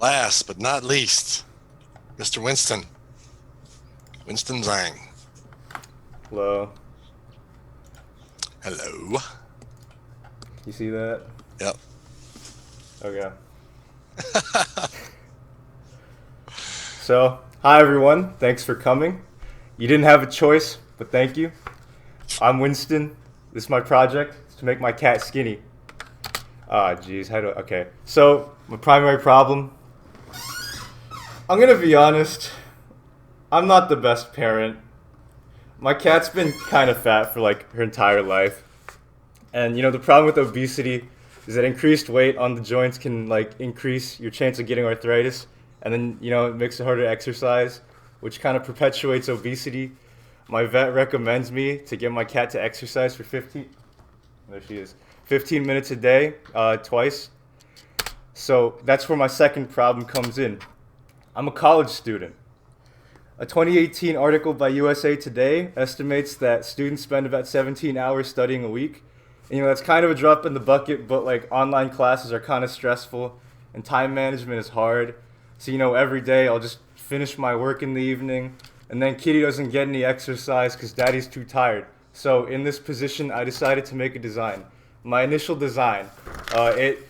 Last but not least, Mr. Winston. Winston Zhang. Hello. Hello. You see that? Yep. Okay. So, hi everyone. Thanks for coming. You didn't have a choice, but thank you. I'm Winston. This is my project. It's to make my cat skinny. Ah, jeez. Okay. So, my primary problem. I'm gonna be honest. I'm not the best parent. My cat's been kind of fat for like her entire life. And the problem with obesity is that increased weight on the joints can like increase your chance of getting arthritis, and then it makes it harder to exercise, which kind of perpetuates obesity. My vet recommends me to get my cat to exercise for 15 minutes a day, twice. So that's where my second problem comes in. I'm a college student. A 2018 article by USA Today estimates that students spend about 17 hours studying a week. And, that's kind of a drop in the bucket, but like online classes are kind of stressful and time management is hard. So, every day I'll just finish my work in the evening, and then Kitty doesn't get any exercise because Daddy's too tired. So in this position, I decided to make a design. My initial design, it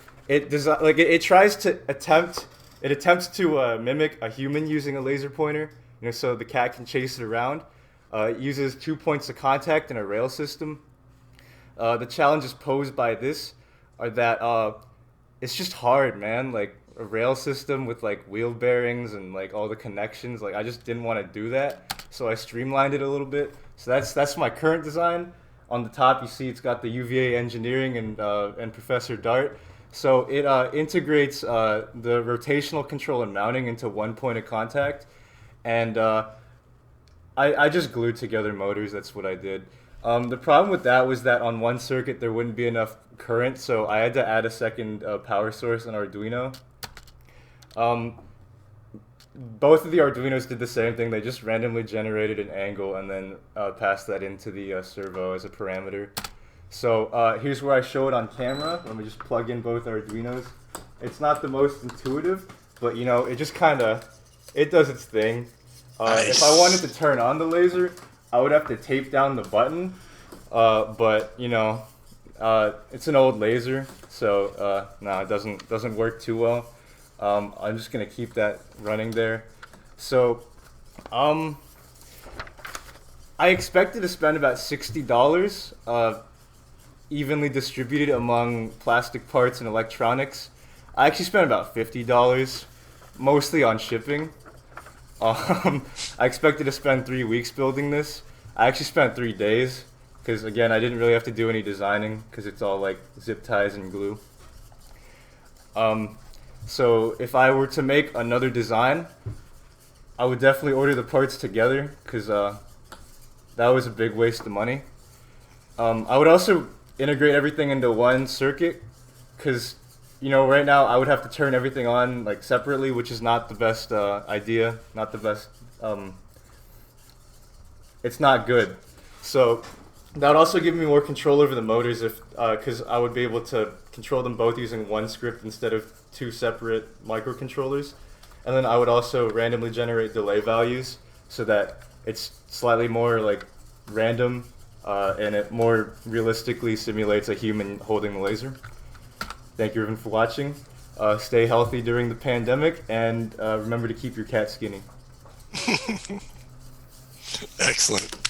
attempts to mimic a human using a laser pointer, so the cat can chase it around. It uses 2 points of contact and a rail system. The challenges posed by this are that it's just hard, man. Like a rail system with like wheel bearings and like all the connections. Like I just didn't want to do that, so I streamlined it a little bit. So that's my current design. On the top, you see it's got the UVA engineering and Professor Dart. So it integrates the rotational control and mounting into 1 point of contact, and I just glued together motors. That's what I did. The problem with that was that on one circuit there wouldn't be enough current, so I had to add a second power source on Arduino. Both of the Arduinos did the same thing. They just randomly generated an angle and then passed that into the servo as a parameter. So here's where I show it on camera. Let me just plug in both Arduinos. It's not the most intuitive, but it just it does its thing. Nice. If I wanted to turn on the laser, I would have to tape down the button, but it's an old laser, so no, it doesn't work too well. I'm just gonna keep that running there. So, I expected to spend about $60, evenly distributed among plastic parts and electronics. I actually spent about $50, mostly on shipping. I expected to spend 3 weeks building this. I actually spent 3 days because, again, I didn't really have to do any designing because it's all like zip ties and glue. So if I were to make another design, I would definitely order the parts together because that was a big waste of money. I would also integrate everything into one circuit because right now I would have to turn everything on like separately, which is not the best idea, not the best. It's not good. So that would also give me more control over the motors because I would be able to control them both using one script instead of 2 separate microcontrollers. And then I would also randomly generate delay values so that it's slightly more like random and it more realistically simulates a human holding the laser. Thank you everyone for watching. Stay healthy during the pandemic, and remember to keep your cat skinny. Excellent.